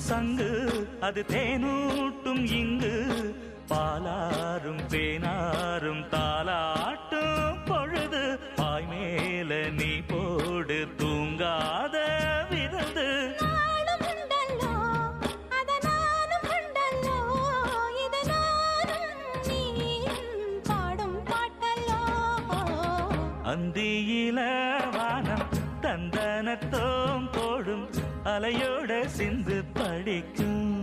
சங்கு அது தேனூட்டும் இங்கு பாலாரும் தேனாரும் தாலாட்டும் பொழுது பாய் மேல நீ போடு தூங்காத விருந்து அந்தியில வானம் தந்தனத்தோம் போடும் அலையோட சிந்து படிக்கும்